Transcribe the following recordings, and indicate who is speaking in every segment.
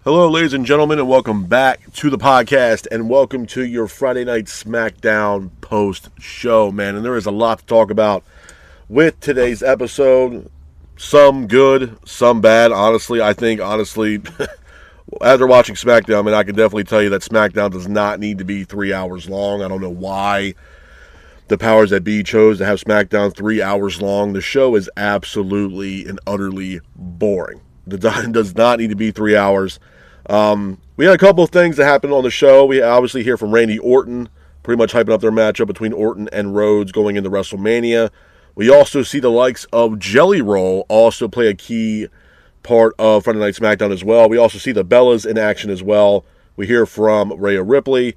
Speaker 1: Hello, ladies and gentlemen, and welcome back to the podcast, and welcome to your Friday Night Smackdown post-show, man. And there is a lot to talk about with today's episode. Some good, some bad. Honestly, I think, after watching SmackDown, man, I can definitely tell you that SmackDown does not need to be 3 hours long. I don't know why the powers that be chose to have SmackDown 3 hours long. The show is absolutely and utterly boring. The time does not need to be 3 hours. We had a couple of things that happened on the show. We obviously hear from Randy Orton, pretty much hyping up their matchup between Orton and Rhodes going into WrestleMania. We also see the likes of Jelly Roll also play a key part of Friday Night SmackDown as well. We also see the Bellas in action as well. We hear from Rhea Ripley.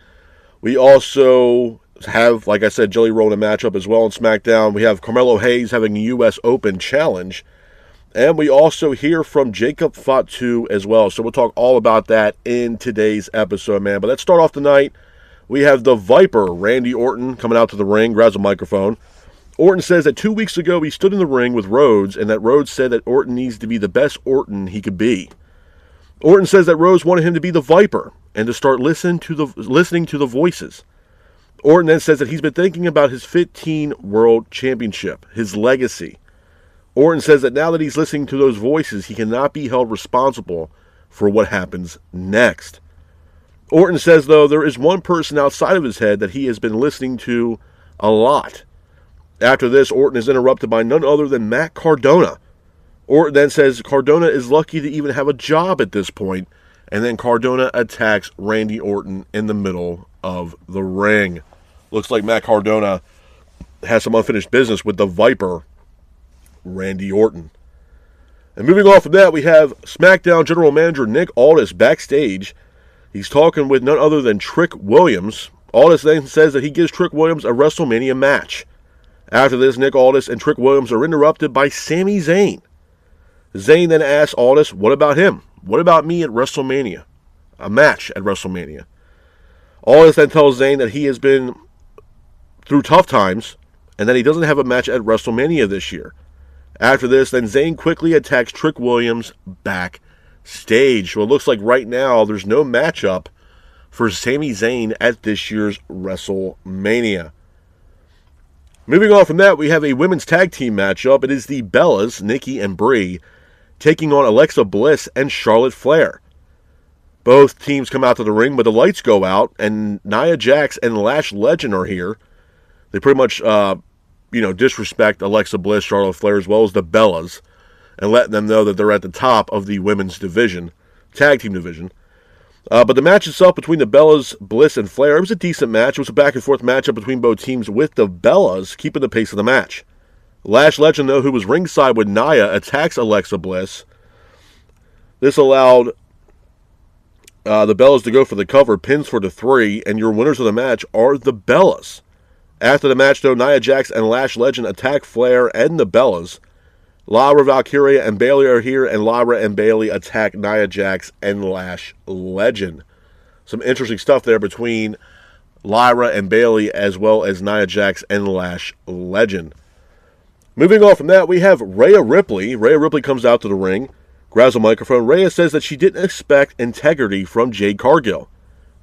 Speaker 1: We also have, like I said, Jelly Roll in a matchup as well on SmackDown. We have Carmelo Hayes having a U.S. Open challenge. And we also hear from Jacob Fatu as well. So we'll talk all about that in today's episode, man. But let's start off tonight. We have the Viper, Randy Orton, coming out to the ring, grabs a microphone. Orton says that 2 weeks ago he stood in the ring with Rhodes, and that Rhodes said that Orton needs to be the best Orton he could be. Orton says that Rhodes wanted him to be the Viper and to start listening to the voices. Orton then says that he's been thinking about his 15 World Championship, his legacy. Orton says that now that he's listening to those voices, he cannot be held responsible for what happens next. Orton says, though, there is one person outside of his head that he has been listening to a lot. After this, Orton is interrupted by none other than Matt Cardona. Orton then says Cardona is lucky to even have a job at this point, and then Cardona attacks Randy Orton in the middle of the ring. Looks like Matt Cardona has some unfinished business with the Viper, Randy Orton. And moving on from that, we have SmackDown General Manager Nick Aldis backstage. He's talking with none other than Trick Williams. Aldis then says that he gives Trick Williams a WrestleMania match. After this, Nick Aldis and Trick Williams are interrupted by Sami Zayn. Zayn then asks Aldis, what about him? What about me at WrestleMania? A match at WrestleMania. Aldis then tells Zayn that he has been through tough times and that he doesn't have a match at WrestleMania this year. After this, then Zayn quickly attacks Trick Williams backstage. So it looks like right now there's no matchup for Sami Zayn at this year's WrestleMania. Moving on from that, we have a women's tag team matchup. It is the Bellas, Nikki and Brie, taking on Alexa Bliss and Charlotte Flair. Both teams come out to the ring, but the lights go out, and Nia Jax and Lash Legend are here. They pretty much disrespect Alexa Bliss, Charlotte Flair, as well as the Bellas, and letting them know that they're at the top of the women's division, tag team division. But the match itself between the Bellas, Bliss, and Flair, it was a decent match. It was a back-and-forth matchup between both teams, with the Bellas keeping the pace of the match. Lash Legend, though, who was ringside with Nia, attacks Alexa Bliss. This allowed the Bellas to go for the cover, pins for the 3, and your winners of the match are the Bellas. After the match, though, Nia Jax and Lash Legend attack Flair and the Bellas. Lyra Valkyria and Bayley are here, and Lyra and Bayley attack Nia Jax and Lash Legend. Some interesting stuff there between Lyra and Bayley, as well as Nia Jax and Lash Legend. Moving on from that, we have Rhea Ripley. Rhea Ripley comes out to the ring, grabs a microphone. Rhea says that she didn't expect integrity from Jade Cargill.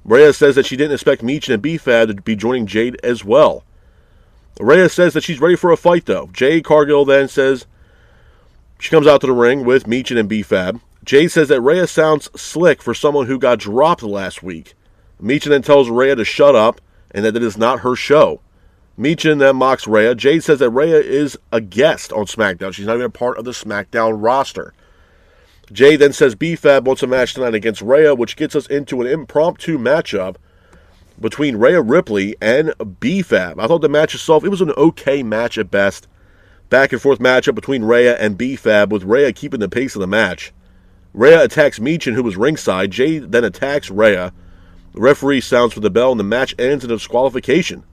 Speaker 1: Rhea says that she didn't expect Meechin and B-Fab to be joining Jade as well. Rhea says that she's ready for a fight, though. Jade Cargill then says she comes out to the ring with Meechin and B-Fab. Jade says that Rhea sounds slick for someone who got dropped last week. Meechin then tells Rhea to shut up and that it is not her show. Meechin then mocks Rhea. Jade says that Rhea is a guest on SmackDown. She's not even a part of the SmackDown roster. Jade then says B-Fab wants a match tonight against Rhea, which gets us into an impromptu matchup between Rhea Ripley and B-Fab. I thought the match itself, it was an okay match at best. Back and forth matchup between Rhea and B-Fab, with Rhea keeping the pace of the match. Rhea attacks Meechin, who was ringside. Jade then attacks Rhea. The referee sounds for the bell, and the match ends in a disqualification.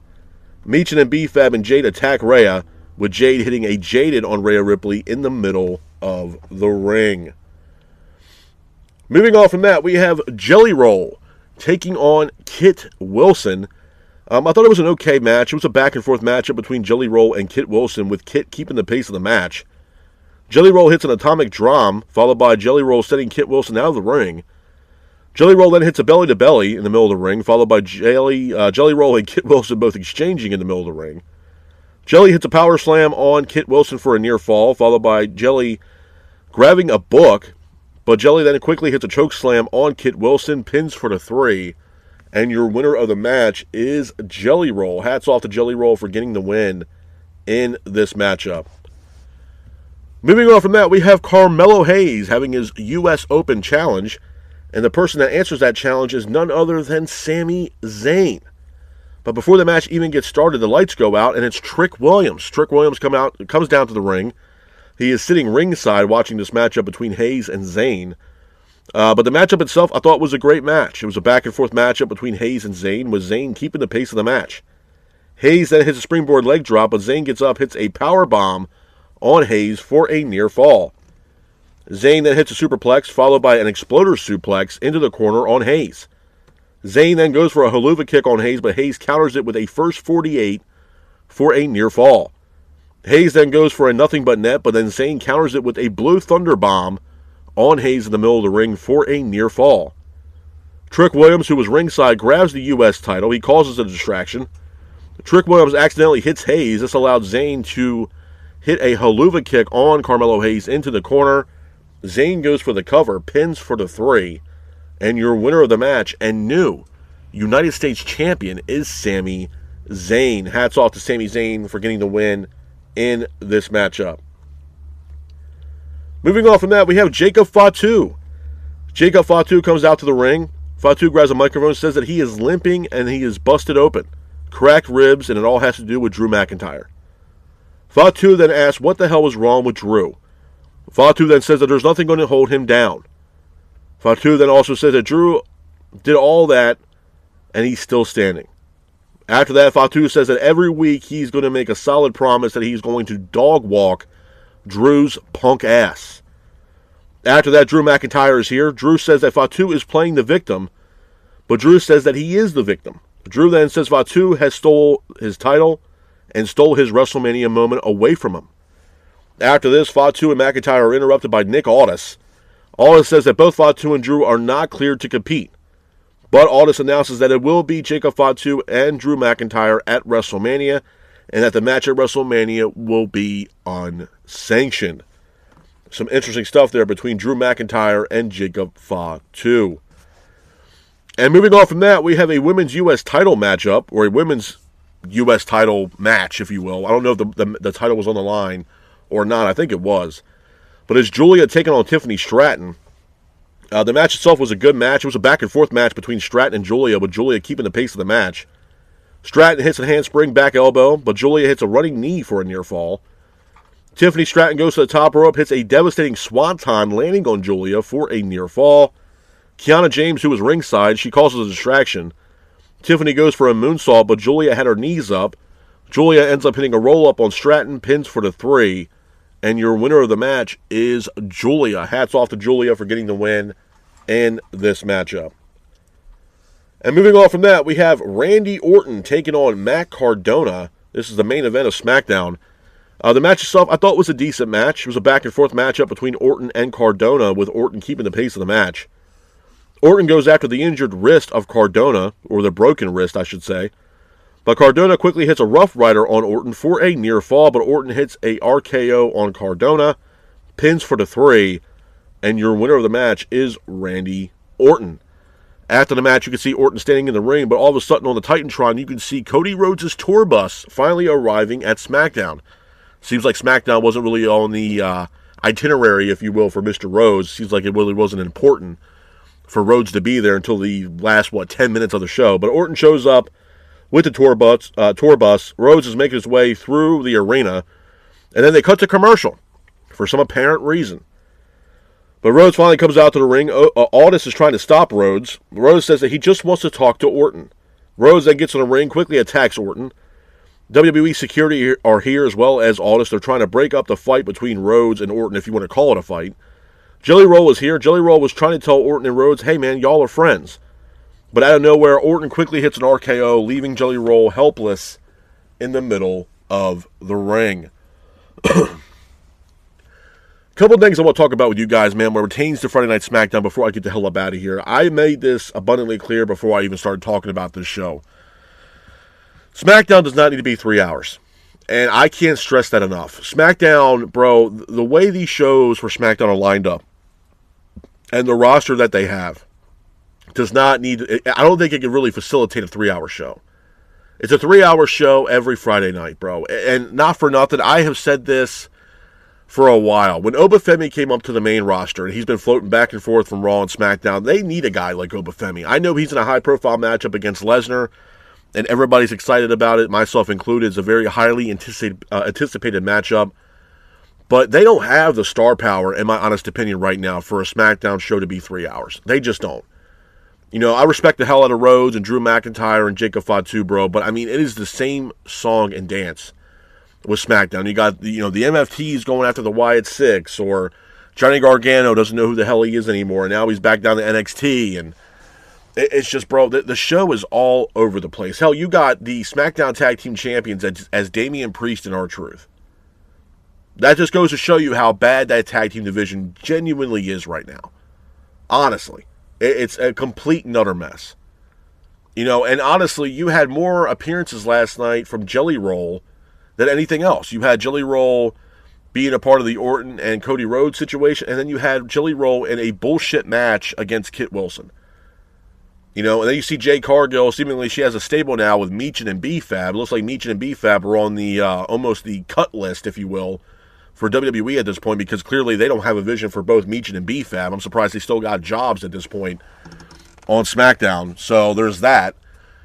Speaker 1: Meechin and B-Fab and Jade attack Rhea, with Jade hitting a Jaded on Rhea Ripley in the middle of the ring. Moving on from that, we have Jelly Roll taking on Kit Wilson. I thought it was an okay match. It was a back-and-forth matchup between Jelly Roll and Kit Wilson, with Kit keeping the pace of the match. Jelly Roll hits an atomic drum, followed by Jelly Roll sending Kit Wilson out of the ring. Jelly Roll then hits a belly-to-belly in the middle of the ring, followed by Jelly Roll and Kit Wilson both exchanging in the middle of the ring. Jelly hits a power slam on Kit Wilson for a near fall, followed by Jelly grabbing a book, but Jelly then quickly hits a choke slam on Kit Wilson, pins for the 3, and your winner of the match is Jelly Roll. Hats off to Jelly Roll for getting the win in this matchup. Moving on from that, we have Carmelo Hayes having his U.S. Open challenge, and the person that answers that challenge is none other than Sami Zayn. But before the match even gets started, the lights go out, and it's Trick Williams. Trick Williams comes down to the ring. He is sitting ringside watching this matchup between Hayes and Zayn. But the matchup itself, I thought, was a great match. It was a back-and-forth matchup between Hayes and Zayn, with Zayn keeping the pace of the match. Hayes then hits a springboard leg drop, but Zayn gets up, hits a power bomb on Hayes for a near fall. Zayn then hits a superplex, followed by an exploder suplex into the corner on Hayes. Zayn then goes for a haluva kick on Hayes, but Hayes counters it with a first 48 for a near fall. Hayes then goes for a nothing but net, but then Zayn counters it with a blue thunder bomb on Hayes in the middle of the ring for a near fall. Trick Williams, who was ringside, grabs the U.S. title. He causes a distraction. Trick Williams accidentally hits Hayes. This allowed Zayn to hit a haluva kick on Carmelo Hayes into the corner. Zayn goes for the cover, pins for the 3, and your winner of the match and new United States champion is Sami Zayn. Hats off to Sami Zayn for getting the win in this matchup. Moving on from that, we have Jacob Fatu. Jacob Fatu comes out to the ring. Fatu grabs a microphone, says that he is limping and he is busted open. Cracked ribs, and it all has to do with Drew McIntyre. Fatu then asks what the hell was wrong with Drew. Fatu then says that there's nothing going to hold him down. Fatu then also says that Drew did all that and he's still standing. After that, Fatu says that every week he's going to make a solid promise that he's going to dog walk Drew's punk ass. After that, Drew McIntyre is here. Drew says that Fatu is playing the victim, but Drew says that he is the victim. Drew then says Fatu has stole his title and stole his WrestleMania moment away from him. After this, Fatu and McIntyre are interrupted by Nick Aldis. Aldis says that both Fatu and Drew are not cleared to compete, but Aldis announces that it will be Jacob Fatu and Drew McIntyre at WrestleMania, and that the match at WrestleMania will be unsanctioned. Some interesting stuff there between Drew McIntyre and Jacob Fatu. And moving on from that, we have a women's U.S. title matchup, or a women's U.S. title match, if you will. I don't know if the title was on the line or not. I think it was. But it's Julia taking on Tiffany Stratton. The match itself was a good match. It was a back-and-forth match between Stratton and Julia, with Julia keeping the pace of the match. Stratton hits a handspring back elbow, but Julia hits a running knee for a near fall. Tiffany Stratton goes to the top rope, hits a devastating swanton, landing on Julia for a near fall. Kiana James, who was ringside, she causes a distraction. Tiffany goes for a moonsault, but Julia had her knees up. Julia ends up hitting a roll-up on Stratton, pins for the 3. And your winner of the match is Julia. Hats off to Julia for getting the win in this matchup. And moving on from that, we have Randy Orton taking on Matt Cardona. This is the main event of SmackDown. The match itself, I thought, was a decent match. It was a back-and-forth matchup between Orton and Cardona, with Orton keeping the pace of the match. Orton goes after the injured wrist of Cardona, or the broken wrist, I should say. But Cardona quickly hits a Rough Rider on Orton for a near fall, but Orton hits a RKO on Cardona, pins for the 3, and your winner of the match is Randy Orton. After the match, you can see Orton standing in the ring, but all of a sudden on the Titantron, you can see Cody Rhodes' tour bus finally arriving at SmackDown. Seems like SmackDown wasn't really on the itinerary, if you will, for Mr. Rhodes. Seems like it really wasn't important for Rhodes to be there until the last, 10 minutes of the show. But Orton shows up with the tour bus. Rhodes is making his way through the arena, and then they cut to commercial for some apparent reason. But Rhodes finally comes out to the ring. Aldis is trying to stop Rhodes. Rhodes says that he just wants to talk to Orton. Rhodes then gets in the ring, quickly attacks Orton. WWE security are here as well as Aldis. They're trying to break up the fight between Rhodes and Orton, if you want to call it a fight. Jelly Roll is here. Jelly Roll was trying to tell Orton and Rhodes, hey man, y'all are friends. But out of nowhere, Orton quickly hits an RKO, leaving Jelly Roll helpless in the middle of the ring. Couple things I want to talk about with you guys, man, what pertains to Friday Night SmackDown before I get the hell up out of here. I made this abundantly clear before I even started talking about this show. SmackDown does not need to be 3 hours. And I can't stress that enough. SmackDown, bro, the way these shows for SmackDown are lined up and the roster that they have does not need... I don't think it can really facilitate a 3-hour show. It's a 3-hour show every Friday night, bro. And not for nothing, I have said this for a while. When Obafemi came up to the main roster, and he's been floating back and forth from Raw and SmackDown, they need a guy like Obafemi. I know he's in a high-profile matchup against Lesnar, and everybody's excited about it, myself included. It's a very highly anticipated matchup. But they don't have the star power, in my honest opinion, right now, for a SmackDown show to be 3 hours. They just don't. You know, I respect the hell out of Rhodes and Drew McIntyre and Jacob Fatu, bro, but I mean, it is the same song and dance with SmackDown. You got, the MFTs going after the Wyatt Six, or Johnny Gargano doesn't know who the hell he is anymore, and now he's back down to NXT, and it's just, bro, the show is all over the place. Hell, you got the SmackDown Tag Team Champions as Damian Priest and R-Truth. That just goes to show you how bad that tag team division genuinely is right now. Honestly. It's a complete and utter mess. And honestly, you had more appearances last night from Jelly Roll than anything else. You had Jelly Roll being a part of the Orton and Cody Rhodes situation, and then you had Jelly Roll in a bullshit match against Kit Wilson. And then you see Jay Cargill, seemingly she has a stable now with Meechin and B-Fab. It looks like Meechin and B-Fab are on the almost the cut list, if you will, for WWE at this point, because clearly they don't have a vision for both Meechin and B-Fab. I'm surprised they still got jobs at this point on SmackDown. So there's that.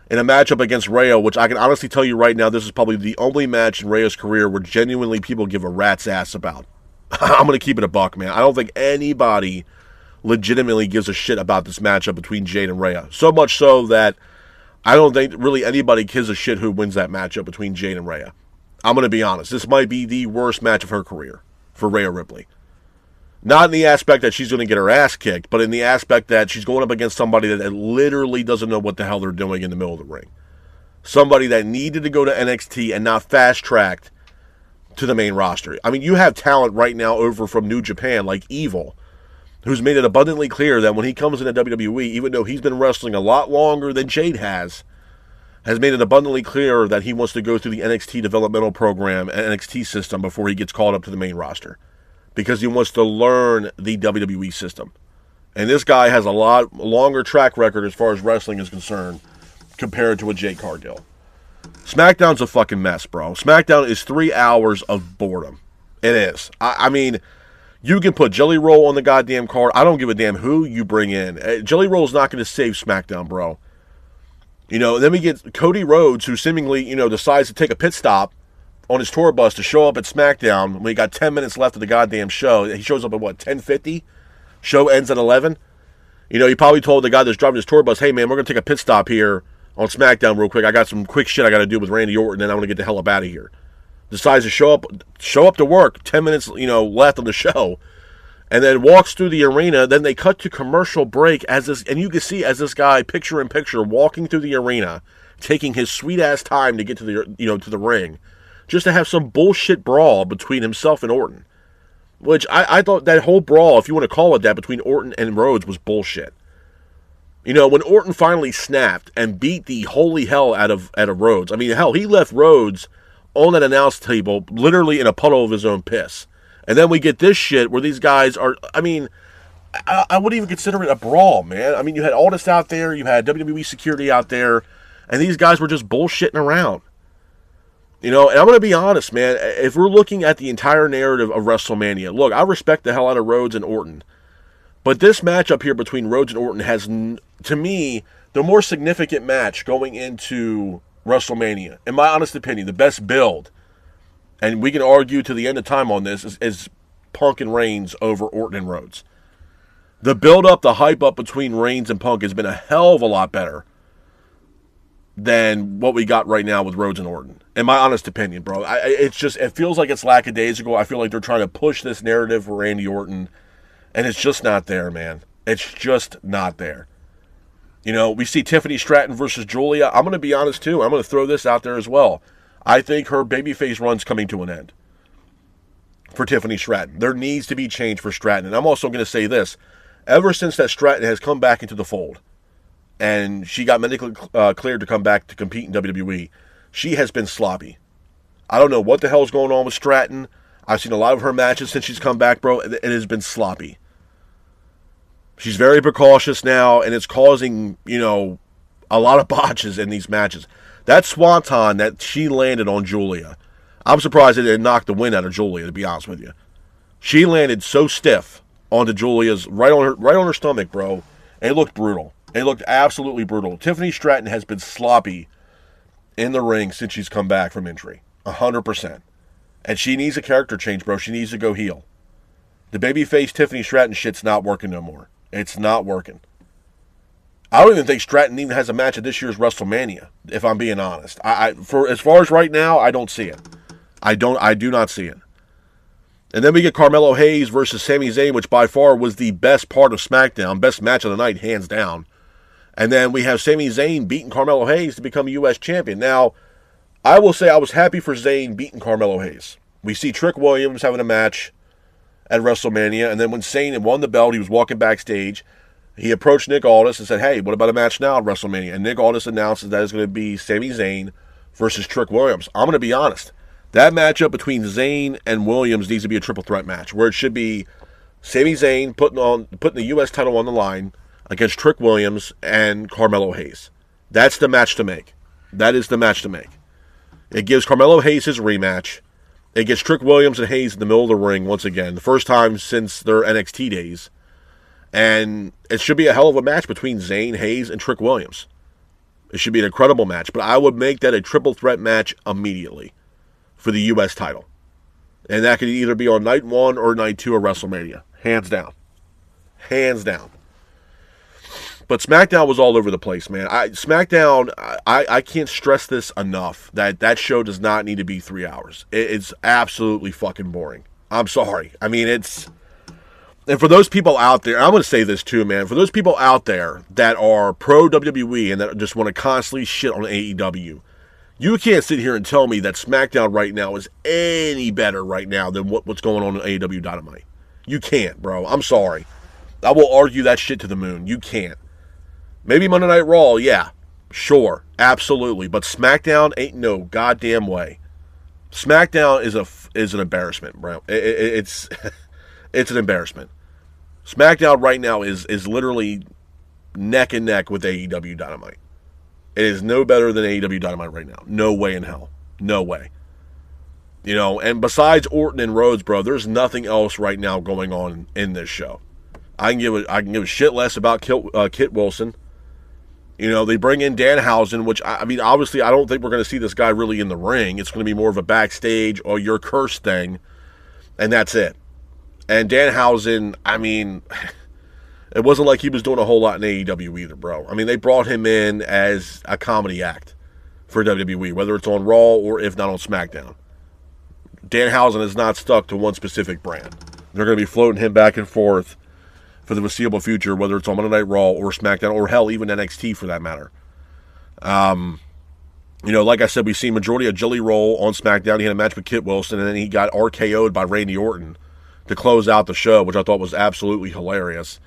Speaker 1: In a matchup against Rhea, which I can honestly tell you right now, this is probably the only match in Rhea's career where genuinely people give a rat's ass about. I'm going to keep it a buck, man. I don't think anybody legitimately gives a shit about this matchup between Jade and Rhea. So much so that I don't think really anybody gives a shit who wins that matchup between Jade and Rhea. I'm going to be honest. This might be the worst match of her career for Rhea Ripley. Not in the aspect that she's going to get her ass kicked, but in the aspect that she's going up against somebody that literally doesn't know what the hell they're doing in the middle of the ring. Somebody that needed to go to NXT and not fast-tracked to the main roster. I mean, you have talent right now over from New Japan, like Evil, who's made it abundantly clear that when he comes into WWE, even though he's been wrestling a lot longer than Jade has made it abundantly clear that he wants to go through the NXT developmental program and NXT system before he gets called up to the main roster. Because he wants to learn the WWE system. And this guy has a lot longer track record as far as wrestling is concerned compared to a Jay Cargill. SmackDown's a fucking mess, bro. SmackDown is 3 hours of boredom. It is. I mean, you can put Jelly Roll on the goddamn card. I don't give a damn who you bring in. Jelly Roll's not going to save SmackDown, bro. Then we get Cody Rhodes, who seemingly, decides to take a pit stop on his tour bus to show up at SmackDown when he got 10 minutes left of the goddamn show. He shows up at, 10:50? Show ends at 11? He probably told the guy that's driving his tour bus, hey, man, we're going to take a pit stop here on SmackDown real quick. I got some quick shit I got to do with Randy Orton, and I'm going to get the hell up out of here. Decides to show up to work, 10 minutes, left on the show, and then walks through the arena. Then they cut to commercial break and you can see as this guy, picture in picture, walking through the arena, taking his sweet-ass time to get to the, to the ring, just to have some bullshit brawl between himself and Orton. Which I thought that whole brawl, if you want to call it that, between Orton and Rhodes was bullshit. When Orton finally snapped and beat the holy hell out of Rhodes. I mean, hell, he left Rhodes on that announce table, literally in a puddle of his own piss. And then we get this shit where these guys are, I mean, I wouldn't even consider it a brawl, man. I mean, you had Aldis out there, you had WWE security out there, and these guys were just bullshitting around. And I'm going to be honest, man, if we're looking at the entire narrative of WrestleMania, look, I respect the hell out of Rhodes and Orton, but this matchup here between Rhodes and Orton has, to me, the more significant match going into WrestleMania. In my honest opinion, the best build, and we can argue to the end of time on this, is Punk and Reigns over Orton and Rhodes. The build-up, the hype-up between Reigns and Punk has been a hell of a lot better than what we got right now with Rhodes and Orton. In my honest opinion, bro. It feels like it's lackadaisical. I feel like they're trying to push this narrative for Randy Orton, and it's just not there, man. It's just not there. We see Tiffany Stratton versus Julia. I'm going to be honest, too. I'm going to throw this out there as well. I think her babyface run's coming to an end. for Tiffany Stratton. There needs to be change for Stratton. And I'm also going to say this. Ever since that Stratton has come back into the fold, and she got medically cleared to come back to compete in WWE, she has been sloppy. I don't know what the hell's going on with Stratton. I've seen a lot of her matches since she's come back, bro. It has been sloppy. She's very precautious now, and it's causing, a lot of botches in these matches. That swanton that she landed on Julia, I'm surprised it didn't knock the wind out of Julia, to be honest with you. She landed so stiff onto Julia's, right on her stomach, bro. It looked brutal. It looked absolutely brutal. Tiffany Stratton has been sloppy in the ring since she's come back from injury. 100%. And she needs a character change, bro. She needs to go heel. The babyface Tiffany Stratton shit's not working no more. It's not working. I don't even think Stratton even has a match at this year's WrestleMania, if I'm being honest. For as far as right now, I don't see it. I do not see it. And then we get Carmelo Hayes versus Sami Zayn, which by far was the best part of SmackDown, best match of the night, hands down. And then we have Sami Zayn beating Carmelo Hayes to become U.S. champion. Now, I will say I was happy for Zayn beating Carmelo Hayes. We see Trick Williams having a match at WrestleMania, and then when Zayn had won the belt, he was walking backstage. He approached Nick Aldis and said, hey, what about a match now at WrestleMania? And Nick Aldis announces that it's going to be Sami Zayn versus Trick Williams. I'm going to be honest. That matchup between Zayn and Williams needs to be a triple threat match, where it should be Sami Zayn putting the U.S. title on the line against Trick Williams and Carmelo Hayes. That's the match to make. That is the match to make. It gives Carmelo Hayes his rematch. It gets Trick Williams and Hayes in the middle of the ring once again. The first time since their NXT days. And it should be a hell of a match between Zayn, Hayes, and Trick Williams. It should be an incredible match. But I would make that a triple threat match immediately for the U.S. title. And that could either be on night 1 or night 2 of WrestleMania. Hands down. Hands down. But SmackDown was all over the place, man. SmackDown, I can't stress this enough, that show does not need to be 3 hours. It's absolutely fucking boring. I'm sorry. I mean, it's... And for those people out there, I'm going to say this too, man. For those people out there that are pro-WWE and that just want to constantly shit on AEW, you can't sit here and tell me that SmackDown right now is any better right now than what's going on in AEW Dynamite. You can't, bro. I'm sorry. I will argue that shit to the moon. You can't. Maybe Monday Night Raw, yeah. Sure. Absolutely. But SmackDown ain't no goddamn way. SmackDown is an embarrassment, bro. It's an embarrassment. SmackDown right now is literally neck and neck with AEW Dynamite. It is no better than AEW Dynamite right now. No way in hell. No way. And besides Orton and Rhodes, bro, there's nothing else right now going on in this show. I can give a shit less about Kit Wilson. They bring in Danhausen, which, I mean, obviously I don't think we're going to see this guy really in the ring. It's going to be more of a backstage or your curse thing, and that's it. And Danhausen, I mean, it wasn't like he was doing a whole lot in AEW either, bro. I mean, they brought him in as a comedy act for WWE, whether it's on Raw or if not on SmackDown. Danhausen is not stuck to one specific brand. They're going to be floating him back and forth for the foreseeable future, whether it's on Monday Night Raw or SmackDown, or hell, even NXT for that matter. Like I said, we've seen majority of Jelly Roll on SmackDown. He had a match with Kit Wilson, and then he got RKO'd by Randy Orton to close out the show, which I thought was absolutely hilarious.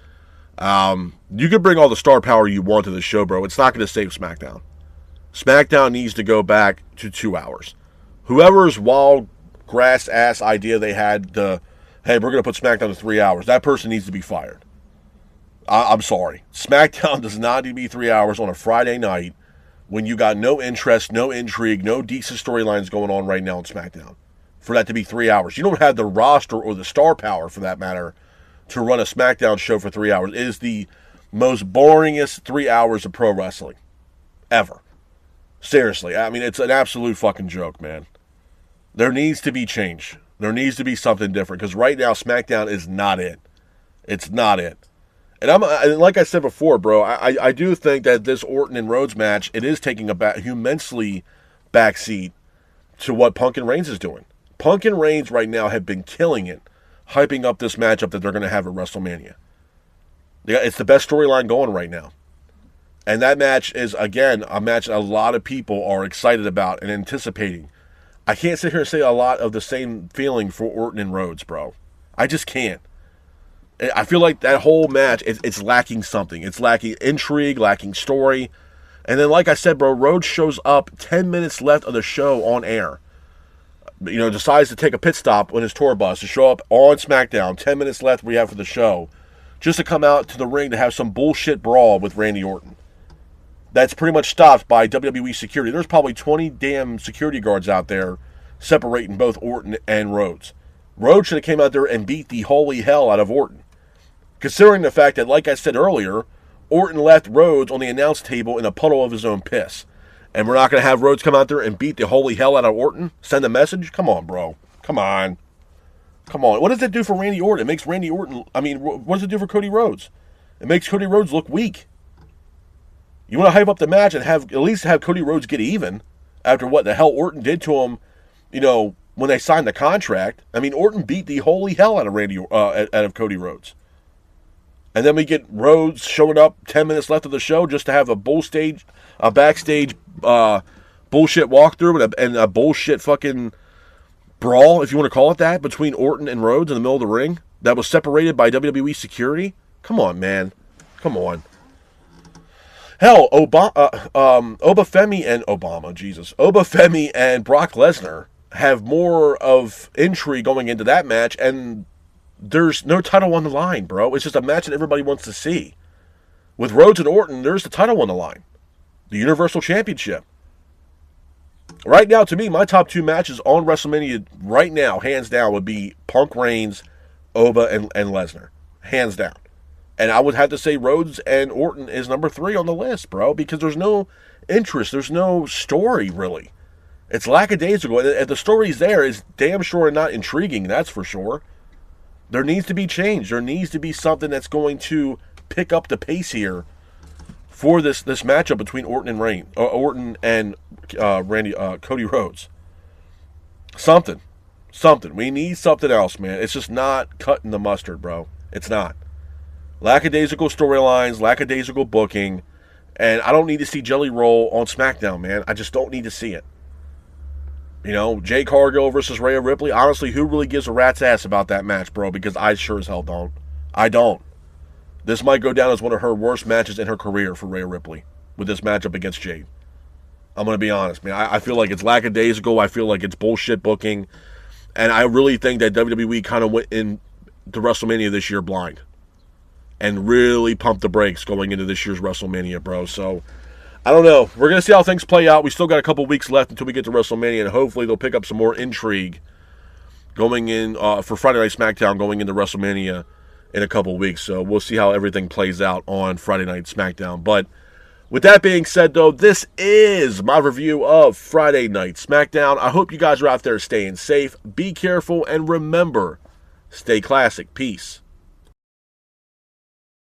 Speaker 1: You could bring all the star power you want to the show, bro. It's not going to save SmackDown. SmackDown needs to go back to 2 hours. Whoever's wild grass ass idea they had to, hey, we're going to put SmackDown to 3 hours, that person needs to be fired. I'm sorry. SmackDown does not need to be 3 hours on a Friday night when you got no interest, no intrigue, no decent storylines going on right now on SmackDown. For that to be 3 hours. You don't have the roster or the star power, for that matter, to run a SmackDown show for 3 hours. It is the most boringest 3 hours of pro wrestling ever. Seriously. I mean, it's an absolute fucking joke, man. There needs to be change. There needs to be something different, because right now SmackDown is not it. It's not it. And like I said before, bro, I do think that this Orton and Rhodes match, it is taking a immensely backseat to what Punk and Reigns is doing. Punk and Reigns right now have been killing it, hyping up this matchup that they're going to have at WrestleMania. It's the best storyline going right now. And that match is, again, a match a lot of people are excited about and anticipating. I can't sit here and say a lot of the same feeling for Orton and Rhodes, bro. I just can't. I feel like that whole match, it's lacking something. It's lacking intrigue, lacking story. And then, like I said, bro, Rhodes shows up 10 minutes left of the show on air. Decides to take a pit stop on his tour bus to show up on SmackDown. 10 minutes left we have for the show. Just to come out to the ring to have some bullshit brawl with Randy Orton. That's pretty much stopped by WWE security. There's probably 20 damn security guards out there separating both Orton and Rhodes. Rhodes should have came out there and beat the holy hell out of Orton. Considering the fact that, like I said earlier, Orton left Rhodes on the announce table in a puddle of his own piss. And we're not going to have Rhodes come out there and beat the holy hell out of Orton? Send a message? Come on, bro. Come on. What does it do for Randy Orton? It makes Randy Orton... what does it do for Cody Rhodes? It makes Cody Rhodes look weak. You want to hype up the match and at least have Cody Rhodes get even after what the hell Orton did to him, when they signed the contract. Orton beat the holy hell out of Cody Rhodes. And then we get Rhodes showing up 10 minutes left of the show just to have a backstage bullshit walkthrough and a bullshit fucking brawl, if you want to call it that, between Orton and Rhodes in the middle of the ring that was separated by WWE security. Come on, man. Come on. Hell, Obafemi and Brock Lesnar have more of intrigue going into that match, and there's no title on the line, bro. It's just a match that everybody wants to see. With Rhodes and Orton, there's the title on the line. The Universal Championship. Right now, to me, my top 2 matches on WrestleMania right now, hands down, would be Punk Reigns, Oba, and Lesnar. Hands down. And I would have to say Rhodes and Orton is number 3 on the list, bro, because there's no interest. There's no story, really. It's lackadaisical. And the story's there is damn sure not intriguing, that's for sure. There needs to be change. There needs to be something that's going to pick up the pace here for this matchup between Orton and Cody Rhodes. Something. We need something else, man. It's just not cutting the mustard, bro. It's not. Lackadaisical storylines, lackadaisical booking, and I don't need to see Jelly Roll on SmackDown, man. I just don't need to see it. Jay Cargill versus Rhea Ripley. Honestly, who really gives a rat's ass about that match, bro? Because I sure as hell don't. I don't. This might go down as one of her worst matches in her career for Rhea Ripley with this matchup against Jade. I'm going to be honest, man. I feel like it's lackadaisical. I feel like it's bullshit booking. And I really think that WWE kind of went into WrestleMania this year blind. And really pumped the brakes going into this year's WrestleMania, bro. So, I don't know. We're going to see how things play out. We still got a couple weeks left until we get to WrestleMania. And hopefully they'll pick up some more intrigue going in for Friday Night SmackDown going into WrestleMania in a couple weeks. So, we'll see how everything plays out on Friday Night SmackDown. But with that being said, though, this is my review of Friday Night SmackDown. I hope you guys are out there staying safe. Be careful. And remember, stay classic. Peace.